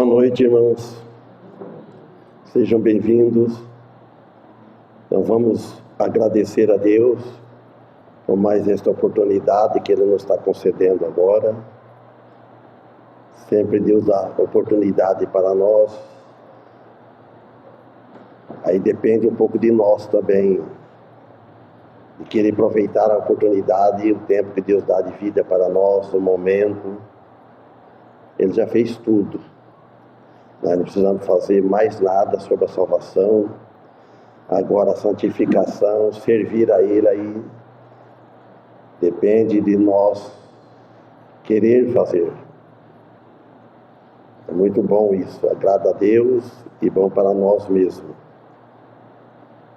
Boa noite, irmãos. Sejam bem-vindos. Então vamos agradecer a Deus por mais esta oportunidade que Ele nos está concedendo agora. Sempre Deus dá oportunidade para nós. Aí depende um pouco de nós também, de querer aproveitar a oportunidade e o tempo que Deus dá de vida para nós, o momento. Ele já fez tudo. Nós não precisamos fazer mais nada sobre a salvação. Agora a santificação, servir a Ele aí, depende de nós querer fazer. É muito bom isso, agrada a Deus e bom para nós mesmos.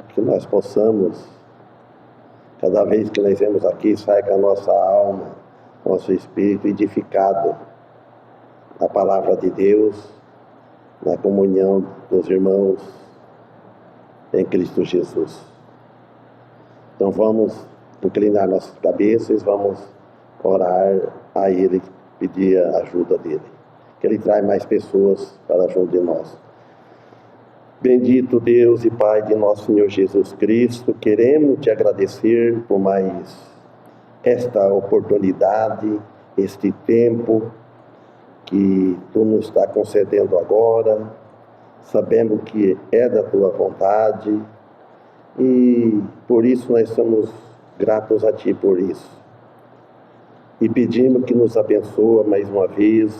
Que nós possamos, cada vez que nós vemos aqui, sair com a nossa alma, nosso espírito edificado na palavra de Deus, na comunhão dos irmãos em Cristo Jesus. Então vamos inclinar nossas cabeças, vamos orar a Ele, pedir a ajuda dEle, que Ele traz mais pessoas para junto de nós. Bendito Deus e Pai de nosso Senhor Jesus Cristo, queremos te agradecer por mais esta oportunidade, este tempo que Tu nos está concedendo agora. Sabemos que é da Tua vontade e por isso nós somos gratos a Ti por isso. E pedimos que nos abençoe mais uma vez.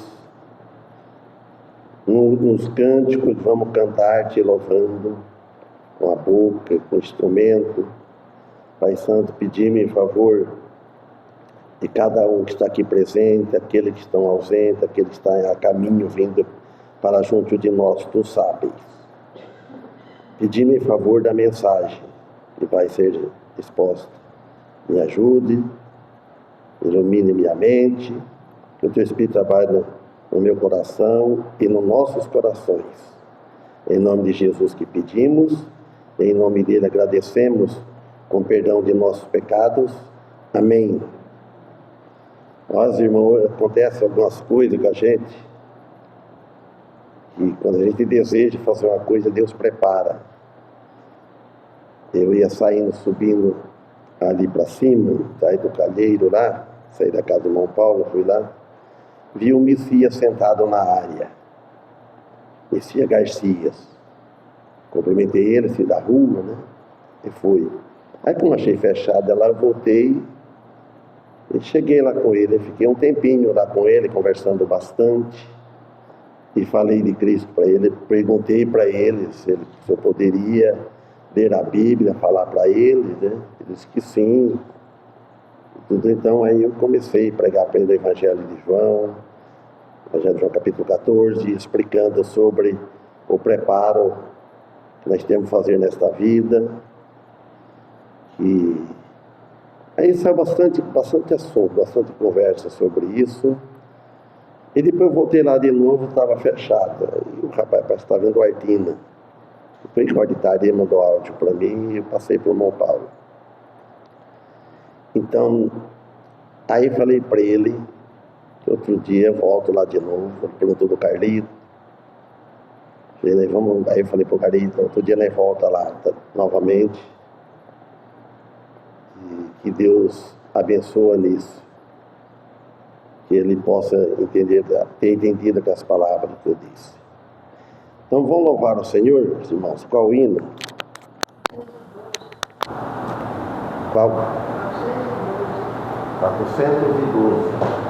Nos cânticos vamos cantar Te louvando com a boca, com o instrumento. Pai Santo, pedimos em favor de cada um que está aqui presente, aqueles que estão ausentes, aqueles que estão a caminho vindo para junto de nós, Tu sabes. Pedimos em favor da mensagem que vai ser exposta. Me ajude, ilumine minha mente, que o Teu Espírito trabalhe no meu coração e nos nossos corações. Em nome de Jesus que pedimos, em nome dEle agradecemos, com perdão de nossos pecados. Amém. Nós, irmãos, acontece algumas coisas com a gente, e quando a gente deseja fazer uma coisa, Deus prepara. Eu ia saindo, subindo ali para cima, saí do Calheiro lá, saí da casa do irmão Paulo, fui lá, vi o Messias sentado na área, Messias Garcias. Cumprimentei ele, assim, da rua, né? E fui. Aí, como achei fechada lá, eu voltei e cheguei lá com ele. Eu fiquei um tempinho lá com ele, conversando bastante. E falei de Cristo para ele. Perguntei para ele se eu poderia ler a Bíblia, falar para ele, né? Ele disse que sim. Tudo. Então aí eu comecei a pregar para ele o Evangelho de João capítulo 14, explicando sobre o preparo que nós temos que fazer nesta vida. E aí saiu bastante assunto, bastante conversa sobre isso. E depois eu voltei lá de novo, estava fechado. E o rapaz parece que estava vendo Artina. Foi de tarde, ele mandou áudio para mim e eu passei para o irmão Paulo. Então, aí falei para ele que outro dia eu volto lá de novo. Ele perguntou do Carlito. Aí eu falei para o Carlito, outro dia nós volta lá novamente. E que Deus abençoe nisso. Que ele possa ter entendido com as palavras que eu disse. Então vamos louvar o Senhor, meus irmãos. Qual hino? Qual? 412.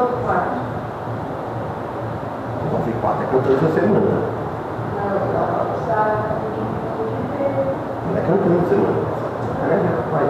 outro quarto. 9/4 é com 3 semanas. Não, sabe? Não é que eu não tenho semana. É, vai.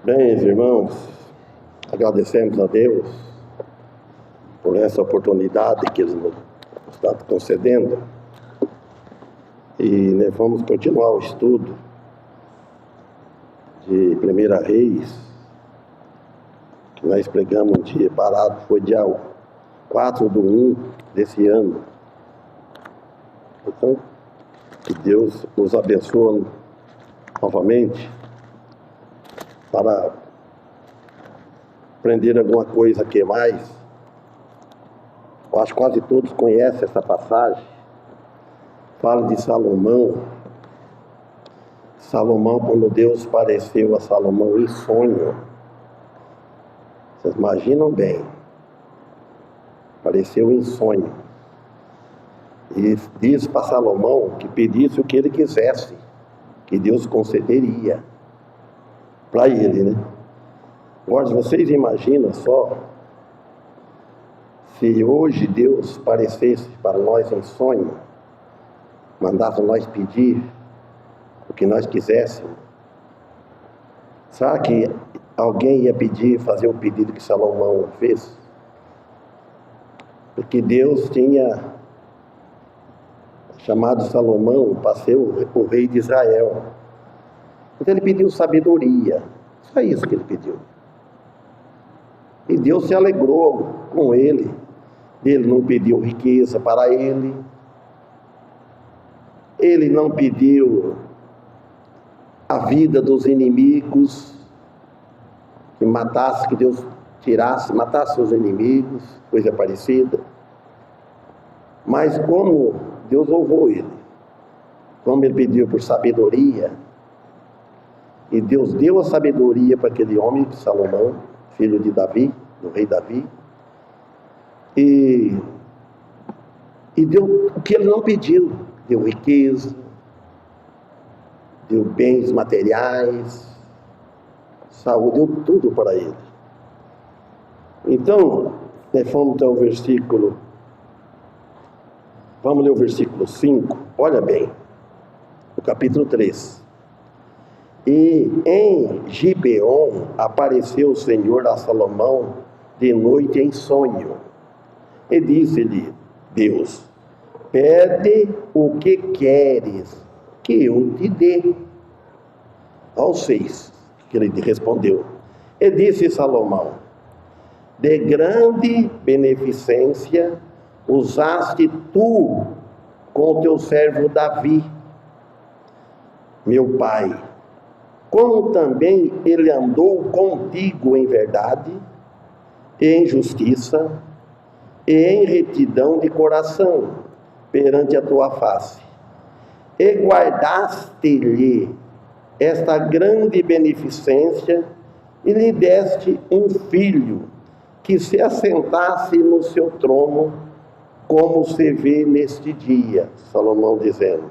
Bem, irmãos, agradecemos a Deus por essa oportunidade que Ele nos está concedendo e nós vamos continuar o estudo de 1 Reis, que nós pregamos um dia parado, foi dia 4/1 desse ano. Então, que Deus nos abençoe novamente para aprender alguma coisa aqui mais. Eu acho que quase todos conhecem essa passagem. Fala de Salomão Salomão, quando Deus apareceu a Salomão em sonho, vocês imaginam bem, apareceu em sonho, e disse para Salomão que pedisse o que ele quisesse, que Deus concederia para ele, né? Agora, vocês imaginam só, se hoje Deus aparecesse para nós em sonho, mandasse nós pedir o que nós quiséssemos, será que alguém ia pedir, fazer o pedido que Salomão fez? Porque Deus tinha chamado Salomão para ser o rei de Israel. Então ele pediu sabedoria, só isso que ele pediu. E Deus se alegrou com ele. Ele não pediu riqueza para ele. Ele não pediu a vida dos inimigos, que matasse, que Deus tirasse, matasse os inimigos, coisa parecida. Mas como Deus louvou ele, como ele pediu por sabedoria, e Deus deu a sabedoria para aquele homem, Salomão, filho de Davi, do rei Davi, e deu o que ele não pediu, deu riqueza, deu bens materiais, saúde, deu tudo para ele. Então, vamos até o versículo, vamos ler o versículo 5, olha bem, no capítulo 3. E em Gibeon apareceu o Senhor a Salomão de noite em sonho. E disse-lhe Deus: pede o que queres que eu te dê. Aos 6, que ele respondeu. E disse Salomão: de grande beneficência usaste tu com o teu servo Davi, meu pai, como também ele andou contigo em verdade, e em justiça, e em retidão de coração, perante a tua face. E guardaste-lhe esta grande beneficência, e lhe deste um filho, que se assentasse no seu trono, como se vê neste dia. Salomão dizendo: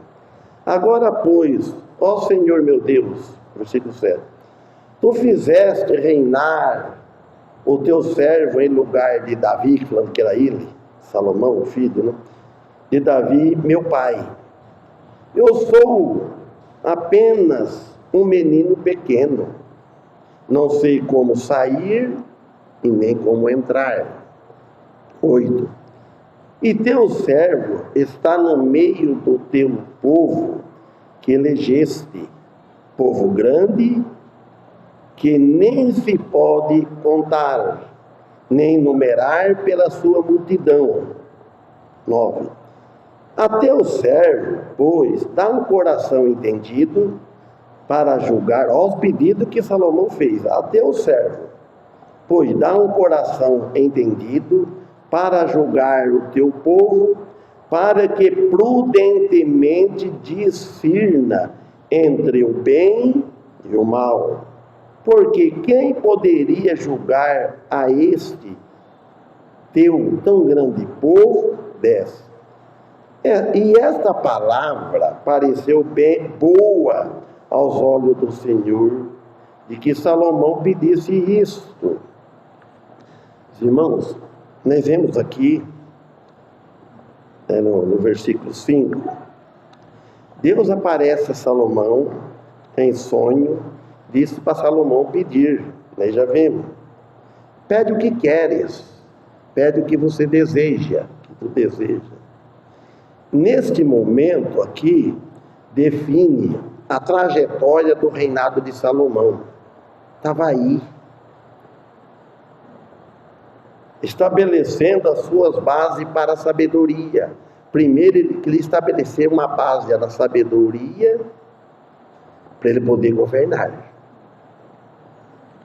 agora, pois, ó Senhor meu Deus, versículo 7, tu fizeste reinar o teu servo em lugar de Davi, falando que era ele, Salomão, o filho, né? De Davi, meu pai. Eu sou apenas um menino pequeno, não sei como sair e nem como entrar. 8. E teu servo está no meio do teu povo que elegeste, povo grande, que nem se pode contar, nem numerar pela sua multidão. 9. A teu servo, pois, dá um coração entendido para julgar, aos pedidos que Salomão fez, a teu servo, pois dá um coração entendido para julgar o teu povo, para que prudentemente discirna entre o bem e o mal. Porque quem poderia julgar a este teu tão grande povo? 10. E esta palavra pareceu bem boa aos olhos do Senhor, de que Salomão pedisse isto. Irmãos, nós vemos aqui, no versículo 5, Deus aparece a Salomão em sonho, disse para Salomão pedir. Nós já vimos. Pede o que queres, pede o que você deseja, que tu deseja. Neste momento aqui, define a trajetória do reinado de Salomão. Estava aí, estabelecendo as suas bases para a sabedoria. Primeiro ele estabeleceu uma base da sabedoria para ele poder governar.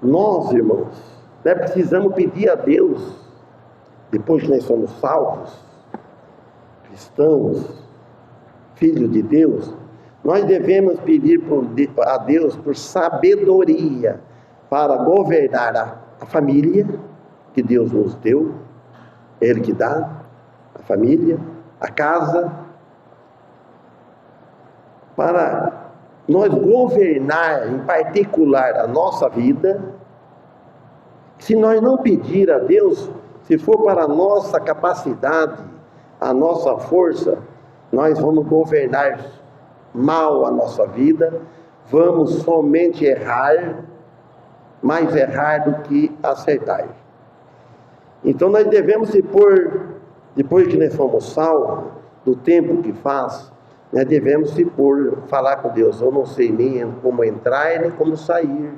Nós, irmãos, nós precisamos pedir a Deus, depois que nós somos salvos, cristãos, filhos de Deus, Nós devemos pedir a Deus por sabedoria para governar a família que Deus nos deu, Ele que dá, a família, a casa, para nós governar em particular a nossa vida. Se nós não pedir a Deus, se for para a nossa capacidade, a nossa força, nós vamos governar mal a nossa vida, vamos somente errar, mais errar do que acertar. Então nós devemos se pôr, depois que nós fomos salvos, do tempo que faz, nós devemos se pôr, falar com Deus: eu não sei nem como entrar, nem como sair,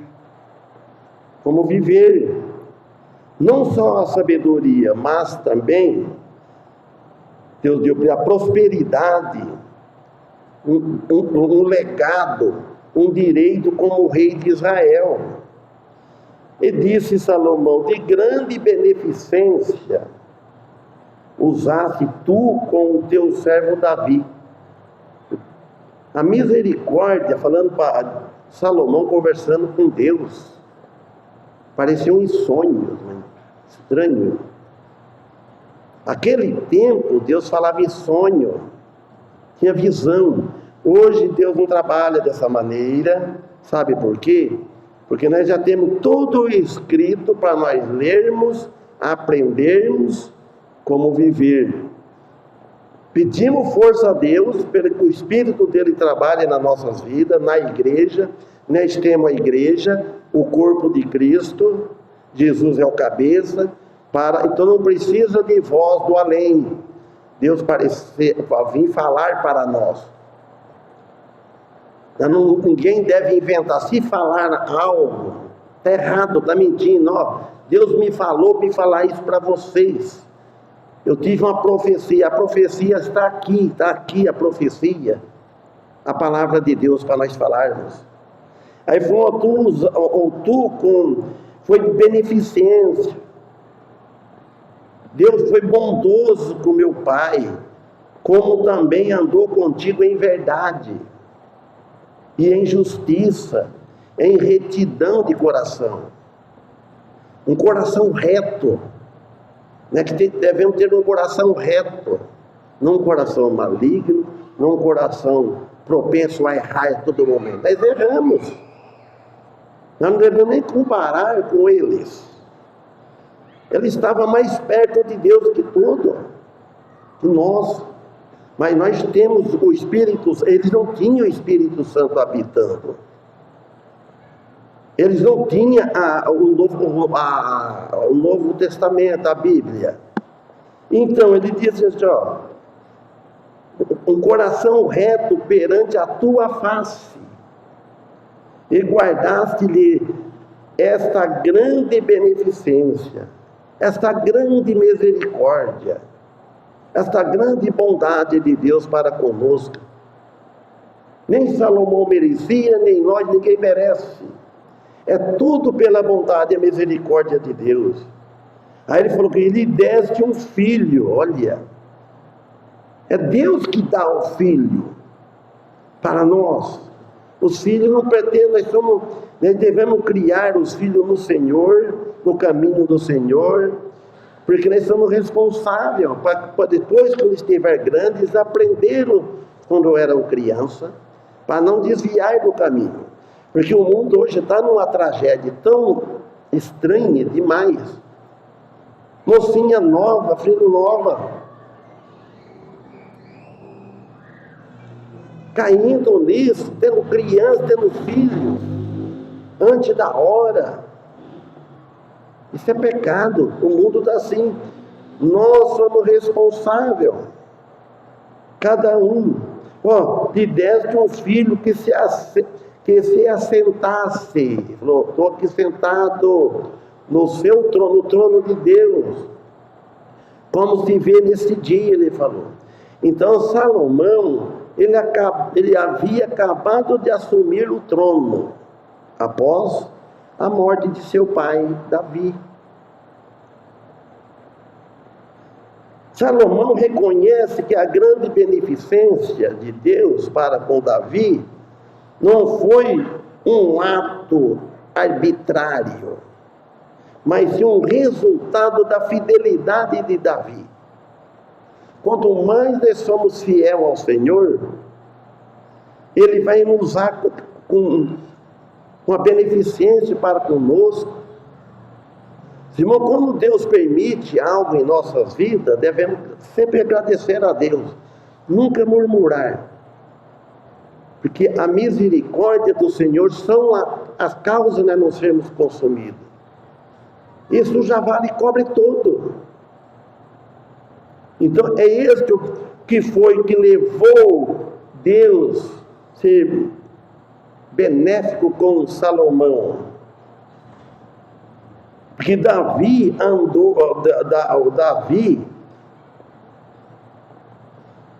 como viver. Não só a sabedoria, mas também Deus deu a prosperidade, um legado, um direito como rei de Israel. E disse Salomão: de grande beneficência usaste tu com o teu servo Davi. A misericórdia, falando para Salomão, conversando com Deus, parecia um sonho, estranho. Aquele tempo Deus falava em sonho, tinha visão. Hoje Deus não trabalha dessa maneira. Sabe por quê? Porque nós já temos tudo escrito para nós lermos, aprendermos como viver. Pedimos força a Deus, para que o Espírito dele trabalhe nas nossas vidas, na igreja. Nós temos a igreja, o corpo de Cristo, Jesus é o cabeça, então não precisa de voz do além. Deus vir falar para nós. Ninguém deve inventar. Se falar algo, está errado, está mentindo. Deus me falou para falar isso para vocês. Eu tive uma profecia, a profecia está aqui a profecia, a palavra de Deus para nós falarmos. Aí foi beneficência. Deus foi bondoso com meu pai, como também andou contigo em verdade, e em justiça, em retidão de coração. Um coração reto. Que devemos ter um coração reto, não um coração maligno, não um coração propenso a errar a todo momento. Nós erramos. Nós não devemos nem comparar com eles. Ele estava mais perto de Deus que tudo, que nós. Mas nós temos o Espírito, eles não tinham o Espírito Santo habitando. Eles não tinham o Novo Testamento, a Bíblia. Então ele diz assim, um coração reto perante a tua face, e guardaste-lhe esta grande beneficência, esta grande misericórdia, esta grande bondade de Deus para conosco. Nem Salomão merecia, nem nós, ninguém merece. É tudo pela bondade e a misericórdia de Deus. Aí ele falou que ele deste um filho. Olha, é Deus que dá o filho para nós. Os filhos não pretendem, nós devemos criar os filhos no Senhor, no caminho do Senhor, porque nós somos responsáveis para depois que eles estiverem grandes, aprenderam quando eram criança, para não desviar do caminho. Porque o mundo hoje está numa tragédia tão estranha demais. Mocinha nova, filho nova, caindo nisso, tendo criança, tendo filhos, antes da hora. Isso é pecado. O mundo está assim. Nós somos responsáveis. Cada um. Te deste um filho que se assentasse. Falou, estou aqui sentado no seu trono, no trono de Deus. Como se vê nesse dia, ele falou. Então Salomão, ele havia acabado de assumir o trono, após a morte de seu pai, Davi. Salomão reconhece que a grande beneficência de Deus para com Davi não foi um ato arbitrário, mas sim um resultado da fidelidade de Davi. Quanto mais nós somos fiéis ao Senhor, Ele vai nos usar com a beneficência para conosco. Irmão, quando Deus permite algo em nossas vidas, devemos sempre agradecer a Deus, nunca murmurar, porque a misericórdia do Senhor são as causas de nós não sermos consumidos. Isso já vale e cobre tudo. Então é isso que foi que levou Deus a ser benéfico com Salomão. Porque Davi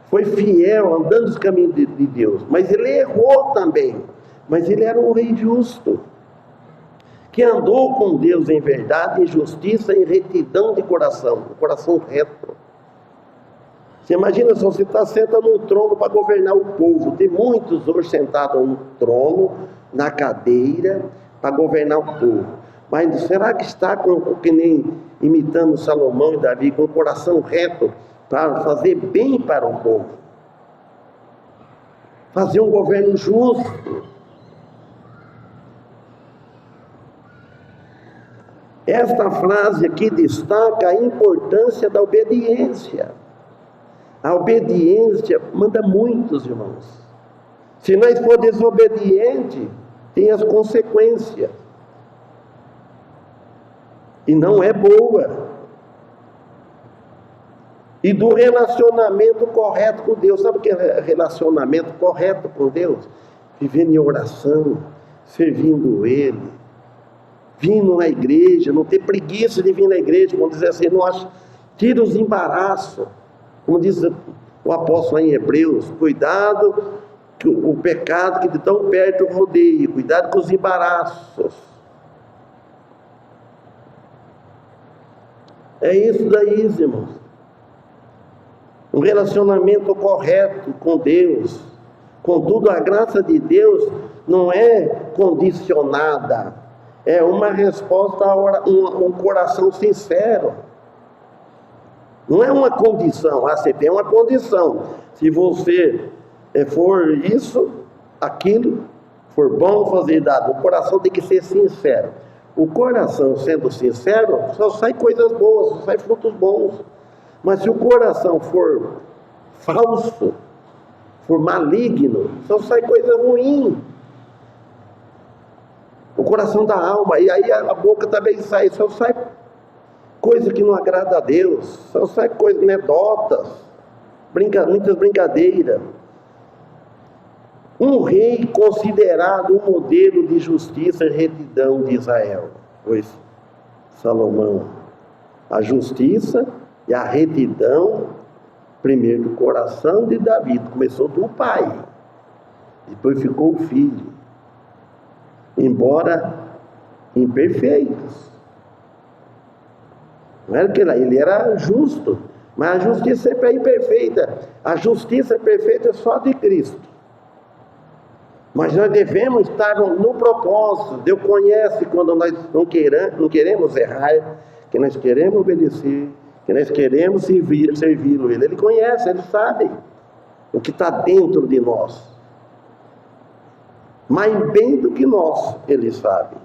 foi fiel, andando nos caminhos de Deus, mas ele errou também, mas ele era um rei justo, que andou com Deus em verdade, em justiça e retidão de coração, um coração reto. Você imagina se você está sentado num trono para governar o povo, tem muitos hoje sentados no trono, na cadeira, para governar o povo. Mas será que está que nem imitando Salomão e Davi, com o coração reto, para fazer bem para o povo? Fazer um governo justo. Esta frase aqui destaca a importância da obediência. A obediência manda muitos, irmãos. Se nós for desobediente, tem as consequências. E não é boa. E do relacionamento correto com Deus. Sabe o que é relacionamento correto com Deus? Vivendo em oração, servindo Ele, vindo na igreja, não ter preguiça de vir na igreja, como dizer assim, não acha, tira os embaraços. Como diz o apóstolo em Hebreus, cuidado que o pecado que de tão perto rodeia, cuidado com os embaraços. É isso daí, irmãos. Um relacionamento correto com Deus. Contudo, a graça de Deus não é condicionada. É uma resposta a um coração sincero. Não é uma condição. Você tem uma condição. Se você for isso, aquilo, for bom fazer dado, o coração tem que ser sincero. O coração sendo sincero, só sai coisas boas, só sai frutos bons. Mas se o coração for falso, for maligno, só sai coisa ruim. O coração da alma, e aí a boca também sai, só sai coisa que não agrada a Deus, só sai coisas, anedotas, muitas brincadeiras. Um rei considerado um modelo de justiça e retidão de Israel, pois Salomão, a justiça e a retidão, primeiro do coração de Davi, começou do pai, depois ficou o filho, embora imperfeitos. Não era que ele era justo, mas a justiça sempre é imperfeita. A justiça perfeita é só de Cristo. Mas nós devemos estar no propósito. Deus conhece quando nós não queremos errar, que nós queremos obedecer, que nós queremos servi-lo. Ele conhece, Ele sabe o que está dentro de nós. Mais bem do que nós, Ele sabe.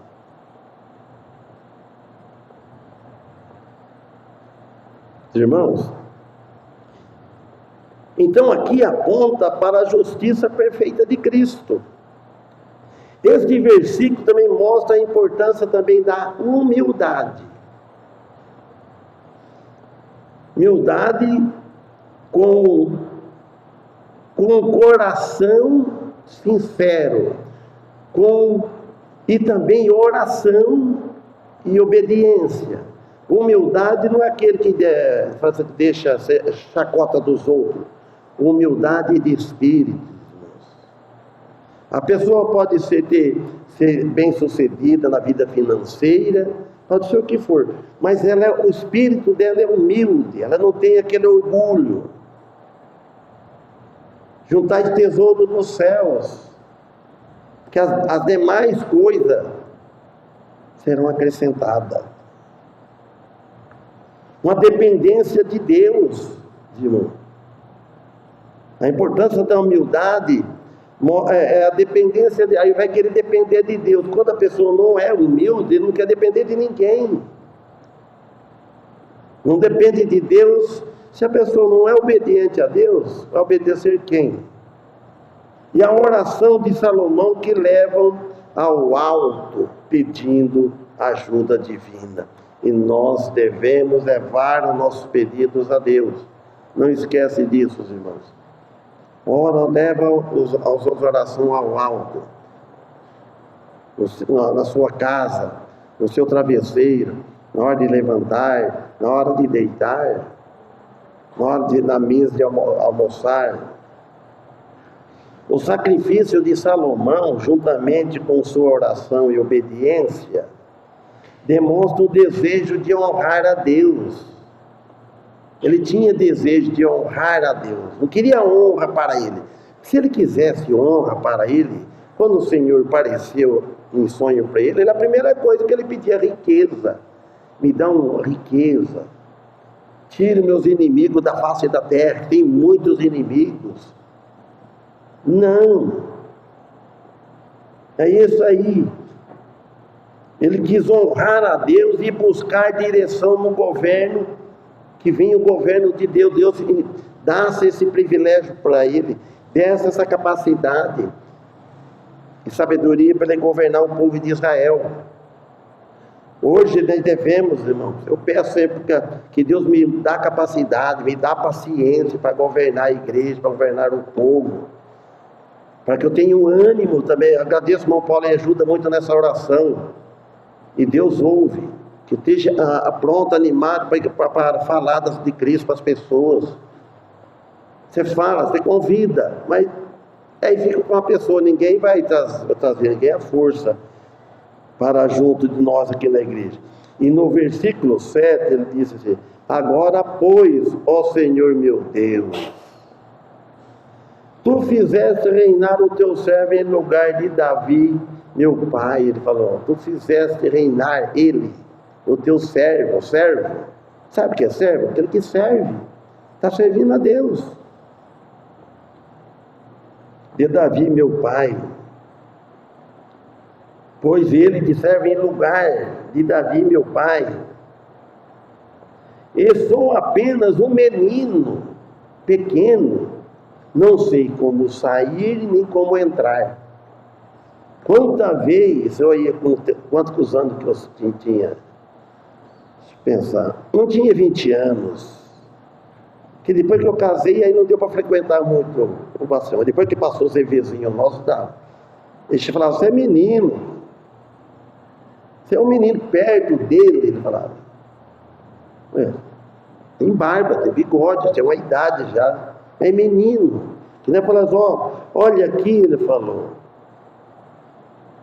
Irmãos, então aqui aponta para a justiça perfeita de Cristo. Este versículo também mostra a importância também da humildade. Humildade com um coração sincero, e também oração e obediência. Humildade não é aquele que deixa chacota dos outros. Humildade de espírito. A pessoa pode ser bem sucedida na vida financeira, pode ser o que for, mas o espírito dela é humilde, ela não tem aquele orgulho. Juntai de tesouro nos céus, que as demais coisas serão acrescentadas. Uma dependência de Deus, irmão. A importância da humildade é a dependência, aí vai querer depender de Deus. Quando a pessoa não é humilde, ele não quer depender de ninguém. Não depende de Deus. Se a pessoa não é obediente a Deus, vai obedecer quem? E a oração de Salomão que levam ao alto, pedindo ajuda divina. E nós devemos levar os nossos pedidos a Deus. Não esquece disso, irmãos. Ora, leva as suas orações ao alto, na sua casa, no seu travesseiro, na hora de levantar, na hora de deitar, na hora na mesa de almoçar. O sacrifício de Salomão, juntamente com sua oração e obediência, demonstra o desejo de honrar a Deus. Ele tinha desejo de honrar a Deus, não queria honra para ele. Se ele quisesse honra para ele, quando o Senhor apareceu em sonho para ele, a primeira coisa que ele pedia riqueza. Me dá uma riqueza. Tire meus inimigos da face da terra, tem muitos inimigos. Não. É isso aí. Ele quis honrar a Deus e buscar direção no governo, que venha o governo de Deus. Deus dá-se esse privilégio para ele, desse essa capacidade e sabedoria para ele governar o povo de Israel. Hoje nós devemos, irmãos, eu peço sempre que Deus me dá capacidade, me dá paciência para governar a igreja, para governar o povo, para que eu tenha um ânimo também. Eu agradeço, irmão Paulo, e ajuda muito nessa oração, e Deus ouve, que esteja pronto, animado para falar de Cristo para as pessoas. Você fala, você convida, mas aí fica com uma pessoa, ninguém vai trazer, ninguém é força para junto de nós aqui na igreja. E no versículo 7 ele diz assim: agora pois, ó Senhor meu Deus, tu fizeste reinar o teu servo em lugar de Davi, meu pai. Ele falou, tu fizeste reinar ele, o teu servo. Sabe o que é servo? Aquele que serve, está servindo a Deus. De Davi, meu pai, pois ele te serve em lugar de Davi, meu pai. E sou apenas um menino pequeno, não sei como sair nem como entrar. Quanta vez eu ia, quantos anos que eu tinha? Deixa eu pensar, não tinha 20 anos. Que depois que eu casei, aí não deu para frequentar muito o pastor. Mas depois que passou os vizinhos nossos, dá. Eles falavam, você é menino. Você é um menino perto dele, ele falava. Tem barba, tem bigode, tem uma idade já. É menino. Que nem falava, olha aqui, ele falou.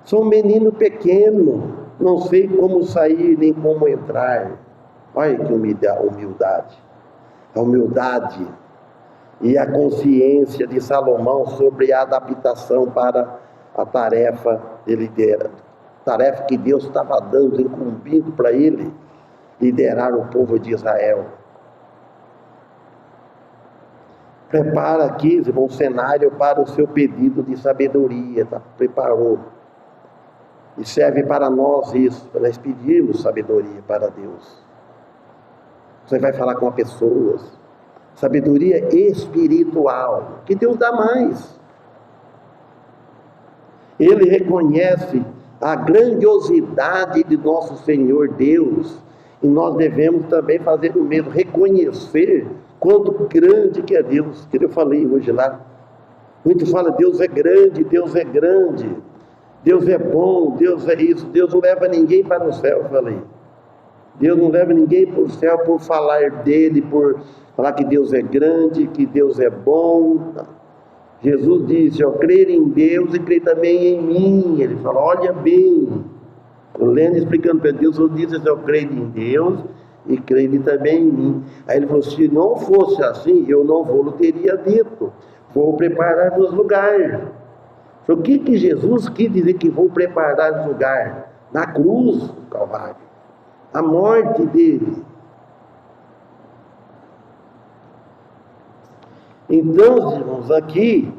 Sou um menino pequeno, não sei como sair nem como entrar. Olha que humildade. A humildade e a consciência de Salomão sobre a adaptação para a tarefa de liderar. Tarefa que Deus estava dando, incumbindo para ele liderar o povo de Israel. Prepara aqui, irmão, um cenário para o seu pedido de sabedoria. Preparou. E serve para nós isso, para nós pedirmos sabedoria para Deus. Você vai falar com pessoas. Sabedoria espiritual, que Deus dá mais. Ele reconhece a grandiosidade de nosso Senhor Deus. E nós devemos também fazer o mesmo, reconhecer quanto grande que é Deus. Que eu falei hoje lá. Muito fala, Deus é grande, Deus é grande. Deus é bom, Deus é isso. Deus não leva ninguém para o céu, eu falei. Deus não leva ninguém para o céu por falar dele, por falar que Deus é grande, que Deus é bom. Jesus disse, crer em Deus e crer também em mim. Ele falou, olha bem, O Lênin explicando para Deus, eu disse assim, eu creio em Deus e creio também em mim. Aí ele falou, se não fosse assim, eu não vou, teria dito, vou preparar-vos lugar. O que Jesus quis dizer que vou preparar lugar? Na cruz do Calvário, a morte dele. Então, irmãos, aqui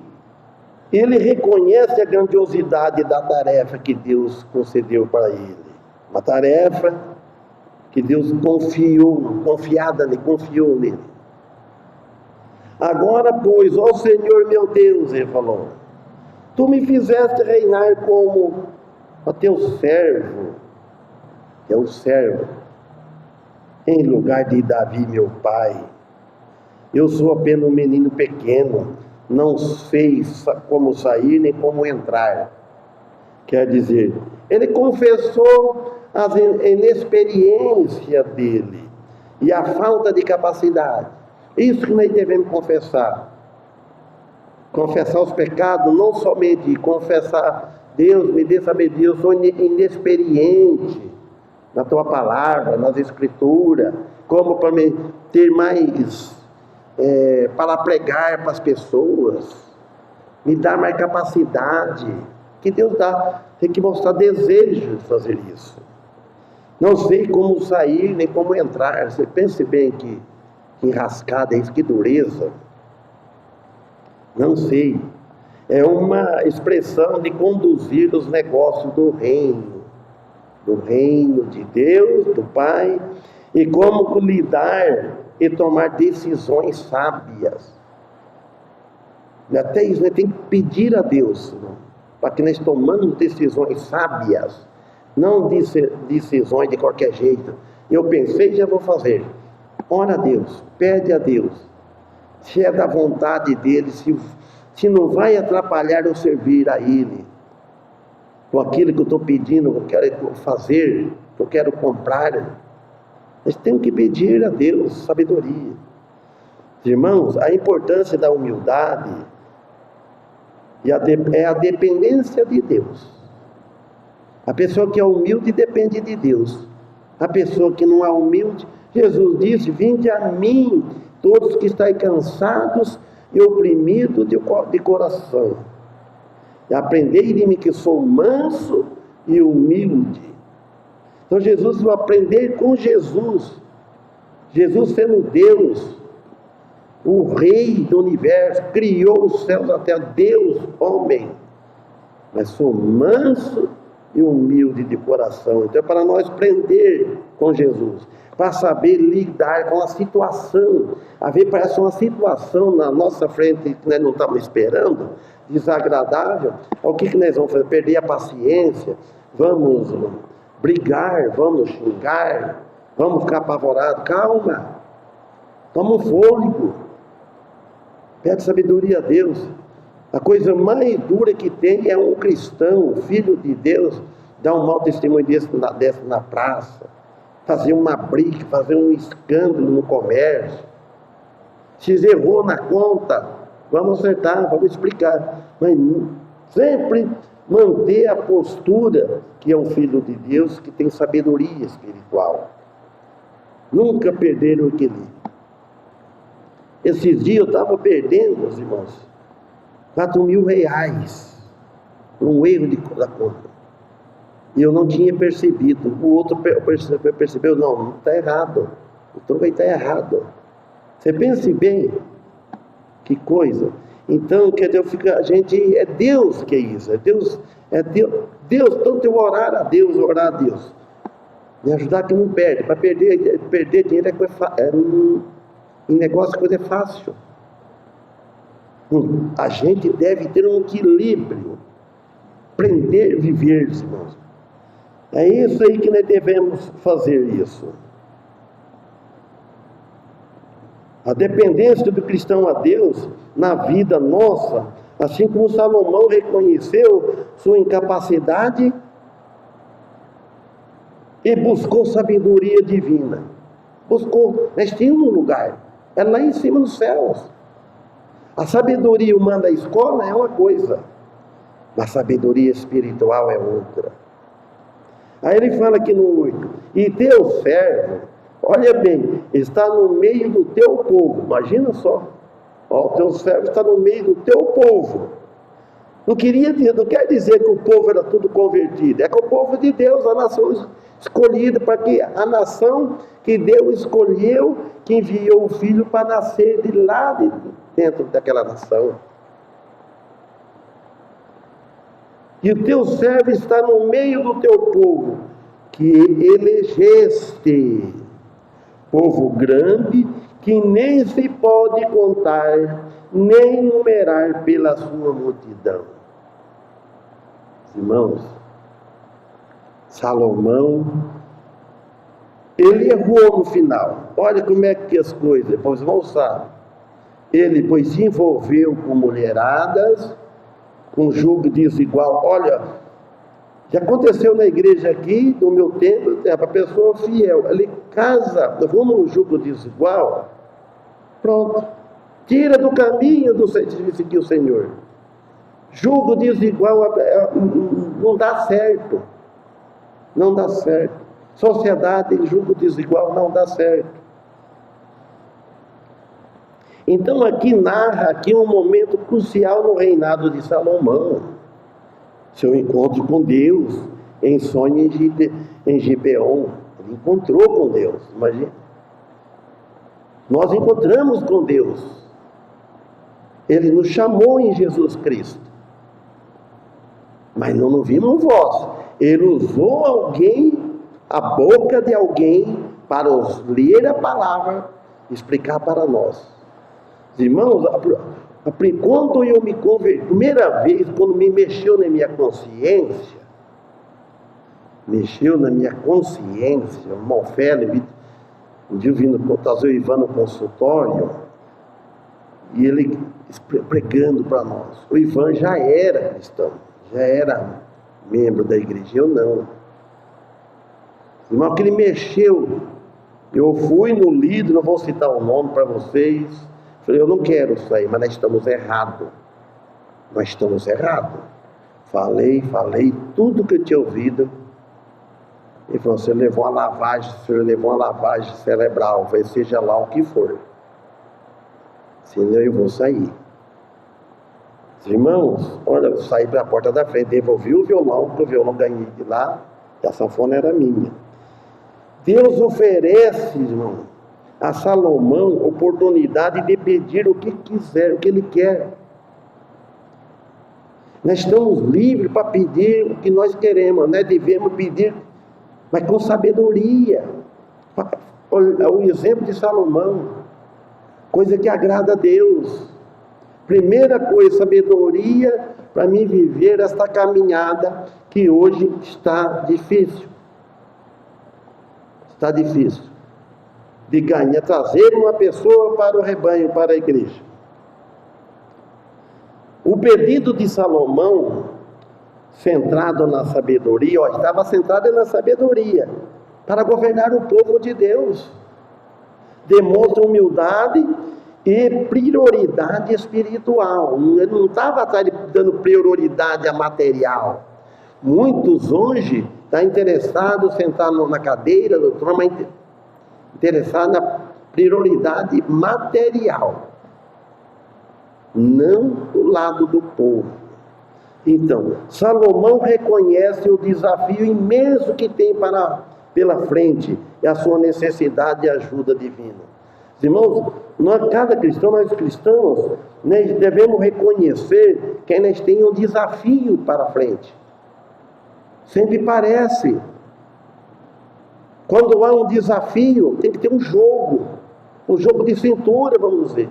ele reconhece a grandiosidade da tarefa que Deus concedeu para ele. Uma tarefa que Deus confiou nele. Agora, pois, ó Senhor meu Deus, ele falou, tu me fizeste reinar como o teu servo, teu servo, em lugar de Davi, meu pai. Eu sou apenas um menino pequeno, não sei como sair nem como entrar. Quer dizer, ele confessou a inexperiência dele e a falta de capacidade. Isso que nós devemos confessar. Confessar os pecados, não somente confessar, Deus me dê sabedoria, eu sou inexperiente na tua palavra, nas escrituras, como para me ter mais para pregar para as pessoas, me dá mais capacidade, que Deus dá, tem que mostrar desejo de fazer isso. Não sei como sair, nem como entrar. Você pense bem que enrascada é isso, que dureza. Não sei. É uma expressão de conduzir os negócios do reino de Deus, do Pai, e como lidar e tomar decisões sábias. Até isso, nós temos que pedir a Deus, para que nós tomamos decisões sábias, não decisões de qualquer jeito. Eu pensei, já vou fazer. Ora a Deus, pede a Deus, se é da vontade dele, se não vai atrapalhar eu servir a Ele, com aquilo que eu estou pedindo, que eu quero fazer, que eu quero comprar. Nós temos que pedir a Deus sabedoria. Irmãos, a importância da humildade é a dependência de Deus. A pessoa que é humilde depende de Deus. A pessoa que não é humilde, Jesus disse, vinde a mim, todos que estáis cansados e oprimidos de coração. E aprendei de mim que sou manso e humilde. Então Jesus vai aprender com Jesus. Jesus sendo Deus, o Rei do universo, criou os céus até Deus, homem. Mas sou manso e humilde de coração. Então é para nós aprender com Jesus, para saber lidar com a situação. Às vezes parece uma situação na nossa frente que nós não estamos esperando, desagradável. O que nós vamos fazer? Perder a paciência, vamos brigar, vamos xingar, vamos ficar apavorados. Calma, toma um fôlego, pede sabedoria a Deus. A coisa mais dura que tem é um cristão, filho de Deus, dar um mau testemunho desse na praça, fazer uma briga, fazer um escândalo no comércio. Se errou na conta, vamos acertar, vamos explicar, mas sempre manter a postura que é um filho de Deus, que tem sabedoria espiritual. Nunca perder o equilíbrio. Esses dias eu estava perdendo, meus irmãos, R$4.000 por um erro da conta. E eu não tinha percebido. O outro percebeu, não está errado. O troco aí está errado. Você pense bem, que coisa. Então, quer dizer, a gente, é Deus que é isso, Deus, tanto eu orar a Deus, me ajudar que não perde. Para perder dinheiro em negócio coisa é fácil. A gente deve ter um equilíbrio, aprender a viver, irmãos. É isso aí que nós devemos fazer isso. A dependência do cristão a Deus na vida nossa, assim como Salomão reconheceu sua incapacidade e buscou sabedoria divina. Buscou, nós tínhamos um lugar, é lá em cima nos céus. A sabedoria humana da escola é uma coisa, mas a sabedoria espiritual é outra. Aí ele fala aqui no 8, e teu servo, olha bem, está no meio do teu povo, imagina só, ó, o teu servo está no meio do teu povo. Não quer dizer que o povo era tudo convertido, é que o povo de Deus, a nação escolhida, para que a nação que Deus escolheu, que enviou o filho para nascer de lá dentro daquela nação. E o teu servo está no meio do teu povo, que elegeste, povo grande, que nem se pode contar, nem numerar pela sua multidão. Irmãos, Salomão, ele errou no final. Olha como é que as coisas, depois vão saber. Ele, pois, se envolveu com mulheradas, com julgo desigual. Olha, já aconteceu na igreja aqui, no meu tempo, para a pessoa fiel, ele casa, vamos no julgo desigual, pronto, tira do caminho de seguir o Senhor. Julgo desigual não dá certo, não dá certo. Sociedade em julgo desigual não dá certo. Então aqui narra aqui um momento crucial no reinado de Salomão, seu encontro com Deus em sonho em Gibeon. Ele encontrou com Deus, imagina. Nós encontramos com Deus. Ele nos chamou em Jesus Cristo, mas não vimos voz. Ele usou alguém, a boca de alguém, para ler a palavra, explicar para nós. Irmãos, quando eu me converti, primeira vez, quando me mexeu na minha consciência, o irmão Félix, um dia vindo trazer o Ivan no consultório, e ele pregando para nós. O Ivan já era cristão, já era membro da igreja, eu não. Irmão, que ele mexeu, eu fui no líder, não vou citar o nome para vocês. Falei, eu não quero sair, mas nós estamos errados. Falei tudo que eu tinha ouvido. Ele falou, o senhor levou uma lavagem cerebral. Eu falei, seja lá o que for. Senão eu vou sair. Irmãos, olha, eu saí para a porta da frente, devolvi o violão, porque o violão ganhei de lá, e a sanfona era minha. Deus oferece, irmão, a Salomão oportunidade de pedir o que quiser, o que ele quer. Nós estamos livres para pedir o que nós queremos, nós devemos pedir, mas com sabedoria. O exemplo de Salomão, coisa que agrada a Deus. Primeira coisa, sabedoria para mim viver esta caminhada que hoje está difícil. Está difícil. De ganhar, trazer uma pessoa para o rebanho, para a igreja. O pedido de Salomão, centrado na sabedoria, estava centrado na sabedoria, para governar o povo de Deus. Demonstra humildade e prioridade espiritual. Ele não estava dando prioridade a material. Muitos hoje estão interessados em sentar na cadeira do trono, mas interessado na prioridade material, não do lado do povo. Então, Salomão reconhece o desafio imenso que tem pela frente e a sua necessidade de ajuda divina. Irmãos, cada cristão, nós cristãos, nós devemos reconhecer que nós temos um desafio para frente. Sempre parece. Quando há um desafio, tem que ter um jogo de cintura, vamos dizer.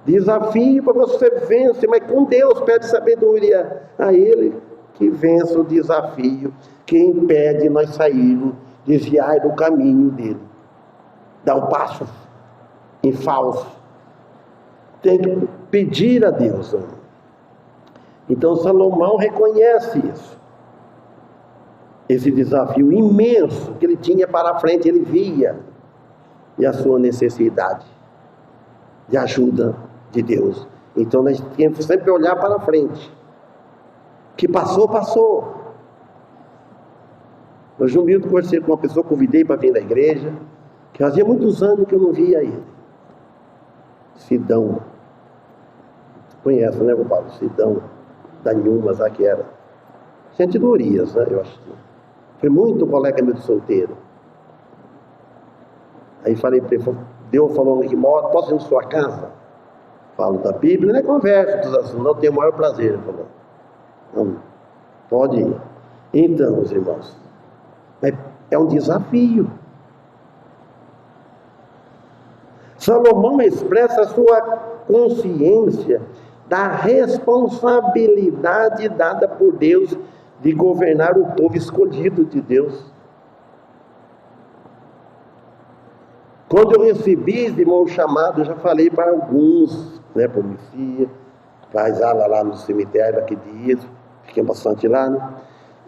Desafio para você vencer, mas com Deus pede sabedoria a Ele que vença o desafio, que impede nós sairmos, desviar do caminho dele. Dar um passo em falso. Tem que pedir a Deus. Então Salomão reconhece isso. Esse desafio imenso que ele tinha para frente, ele via, e a sua necessidade de ajuda de Deus. Então nós temos que sempre olhar para frente. Que passou, passou. No Jumbildo conversei com uma pessoa, convidei para vir na igreja, que fazia muitos anos que eu não via ele. Sidão. Conhece, né, Paulo? Sidão, da Nhumas, lá que era. Gente do Urias, né, eu acho. Foi muito colega meu de solteiro. Aí falei para ele, Deus falou que mora, posso ir na sua casa? Falo da Bíblia, não é conversa, assim, não tenho o maior prazer. Ele falou, não, pode ir. Então, os irmãos, é um desafio. Salomão expressa a sua consciência da responsabilidade dada por Deus de governar o povo escolhido de Deus. Quando eu recebi esse irmão chamado, eu já falei para alguns, né, para o Messias, faz ala lá no cemitério aqui de Iso, fiquei bastante lá, né?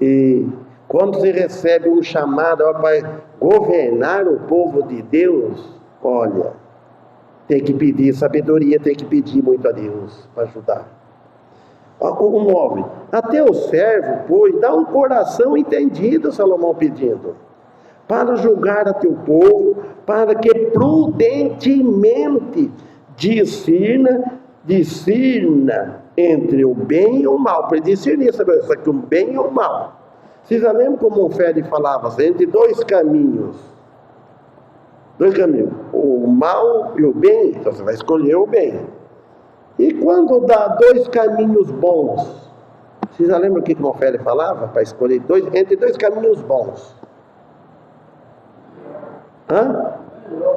E quando você recebe um chamado para governar o povo de Deus, olha, tem que pedir sabedoria, tem que pedir muito a Deus para ajudar. O 9, até o servo, pois, dá um coração entendido, Salomão pedindo, para julgar a teu povo, para que prudentemente discirna entre o bem e o mal, para discernir, sabe, isso aqui, o bem e o mal. Vocês já lembram como o Fede falava, entre dois caminhos, o mal e o bem, então você vai escolher o bem. E quando dá dois caminhos bons, vocês já lembram o que o Fede falava? Para escolher entre dois caminhos bons.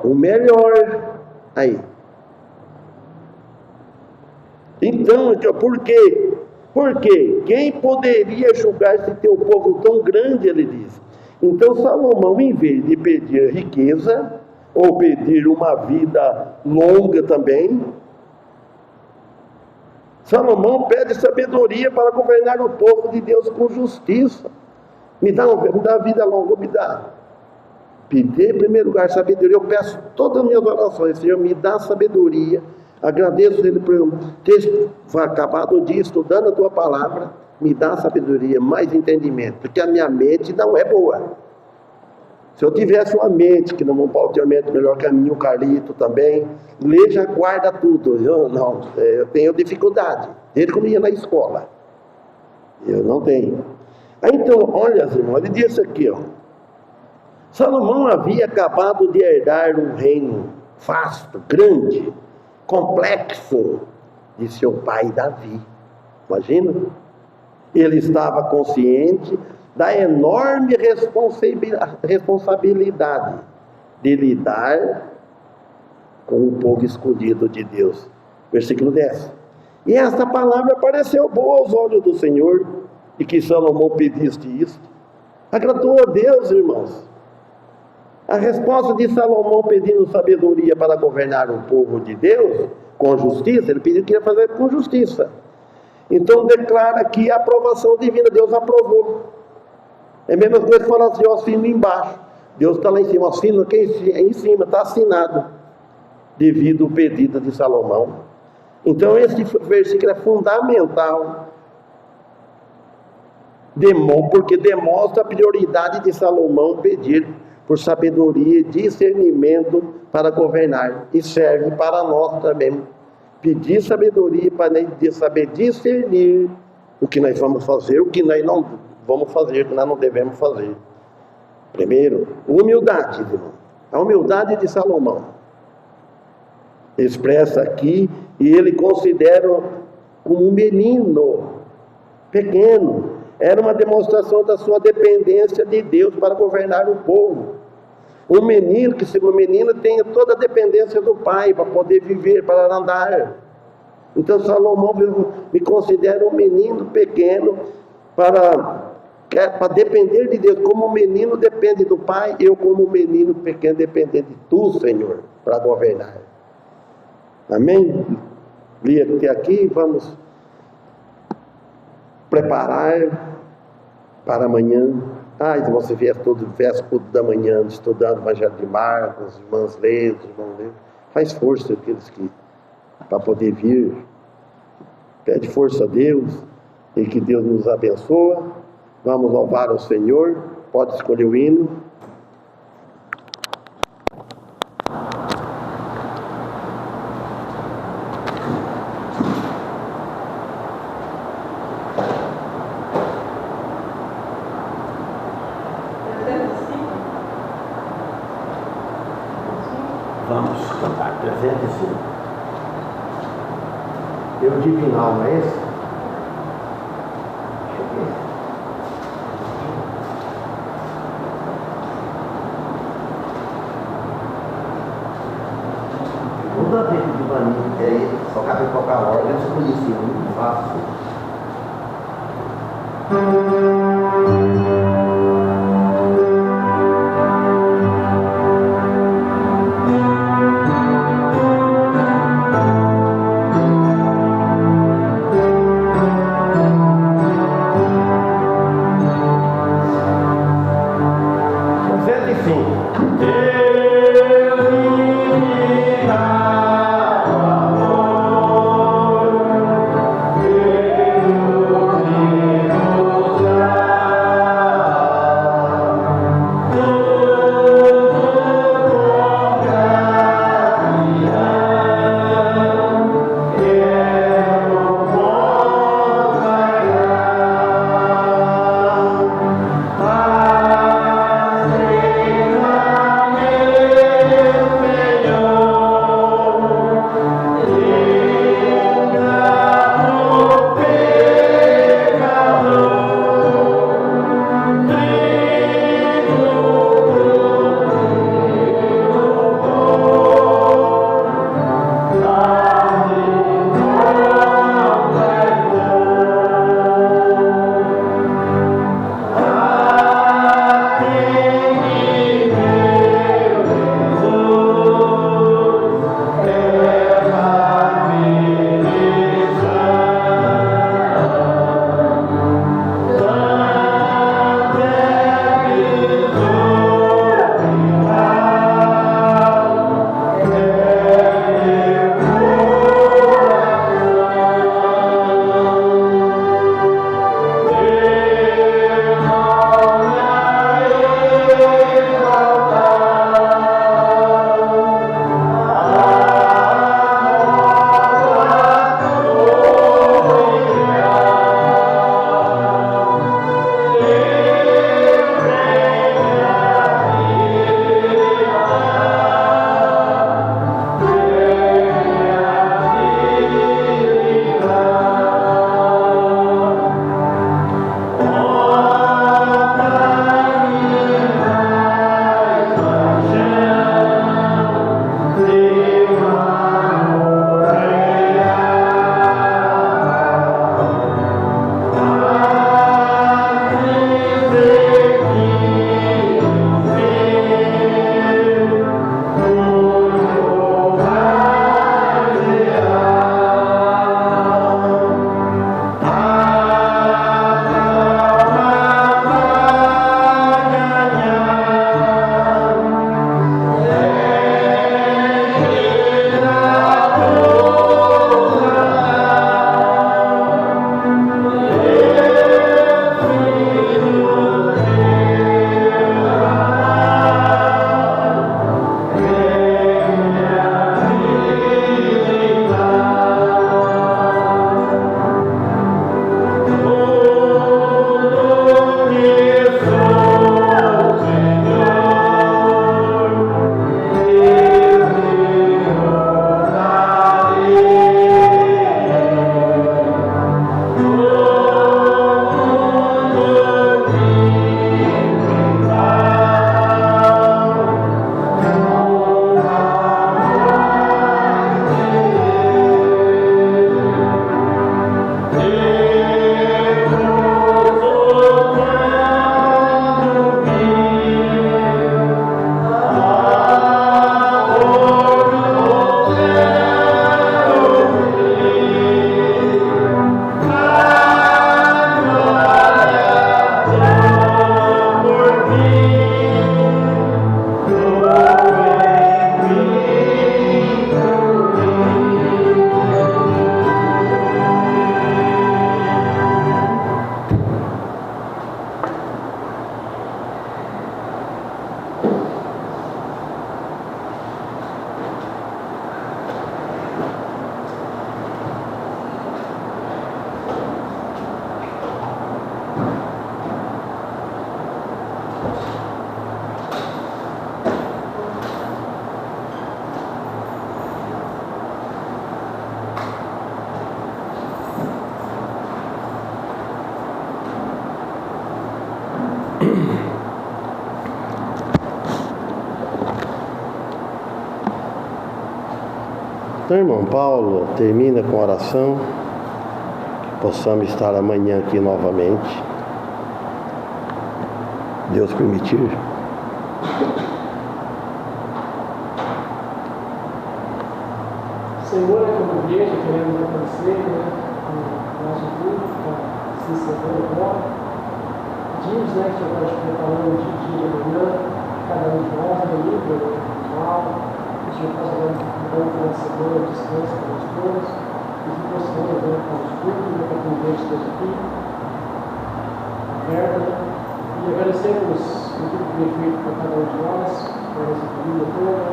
O melhor. Aí. Então, por quê? Porque quem poderia julgar esse teu povo tão grande, ele diz. Então Salomão, em vez de pedir riqueza, ou pedir uma vida longa também, Salomão pede sabedoria para governar o povo de Deus com justiça. Me dá vida longa, me dá. Pedir em primeiro lugar sabedoria, eu peço todas as minhas orações, Senhor, me dá sabedoria. Agradeço Ele por ter acabado o dia estudando a Tua Palavra, me dá sabedoria, mais entendimento, porque a minha mente não é boa. Se eu tivesse uma mente, que não pode ter uma mente melhor que a minha, o Carlito também, lê já guarda tudo. Eu tenho dificuldade, desde quando ia na escola. Eu não tenho. Aí então, olha, irmão, ele disse aqui, ó. Salomão havia acabado de herdar um reino vasto, grande, complexo, de seu pai Davi. Imagina? Ele estava consciente da enorme responsabilidade de lidar com o povo escolhido de Deus. Versículo 10. E esta palavra pareceu boa aos olhos do Senhor, e que Salomão pedisse isto. Agradou a Deus, irmãos. A resposta de Salomão pedindo sabedoria para governar o povo de Deus com justiça, ele pediu que ia fazer com justiça. Então declara aqui a aprovação divina, Deus aprovou. É a mesma coisa que falar assim, eu assino embaixo. Deus está lá em cima, assino aqui em cima, está assinado, devido ao pedido de Salomão. Então esse versículo é fundamental, porque demonstra a prioridade de Salomão pedir por sabedoria e discernimento para governar, e serve para nós também, pedir sabedoria para saber discernir o que nós vamos fazer, o que nós não vamos fazer, o que nós não devemos fazer. Primeiro, humildade, irmão. A humildade de Salomão expressa aqui, e ele considera como um menino pequeno. Era uma demonstração da sua dependência de Deus para governar o povo. Um menino, que se o menino tenha toda a dependência do pai para poder viver, para andar. Então Salomão me considera um menino pequeno para depender de Deus. Como o menino depende do pai, eu como menino pequeno depender de tu, Senhor, para governar. Amém? Li até aqui, vamos preparar para amanhã. Se você vier todo véspera da manhã, estudando o Evangelho de Marcos, irmãs lêem, irmãos lêem, faz força aqueles que, para poder vir, pede força a Deus, e que Deus nos abençoe. Vamos louvar o Senhor, Pode escolher o hino. Vamos cantar 305. Eu divinal, não é esse? Deixa eu ver. Toda vez que o divaninho quer só cabe tocar a ordem, eu escolhi esse muito fácil. Deus Então, irmão Paulo, termina com oração, que possamos estar amanhã aqui novamente. Deus permitir. Senhor, como igreja, queremos agradecer o nosso culto, a se encerrando agora. Pedimos, que o Senhor pode preparando de dia de manhã, cada um de nós, no livro, no ritual, que o Senhor possa dar um bom final de semana, descanso para nós todos, e que possamos para os cultos, para que a igreja esteja aqui, aberta, e agradecemos o que foi feito para cada um de nós, por essa família toda,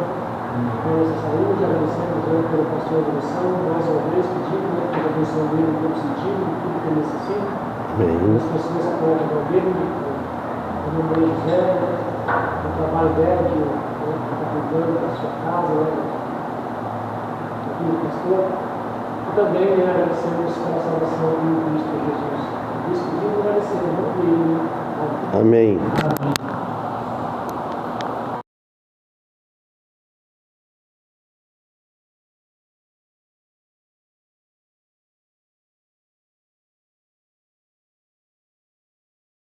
por nossa saúde, agradecemos pelo pastor de oração, mais uma vez pedindo que a abençoe dele em todo sentido, em tudo que ele necessita. As pessoas que podem ver dele, a mamãe José, o trabalho dela, que está cuidando da sua casa, aqui do pastor. E também agradecemos pela salvação em Cristo Jesus. Por isso pedimos e agradecemos. Amém.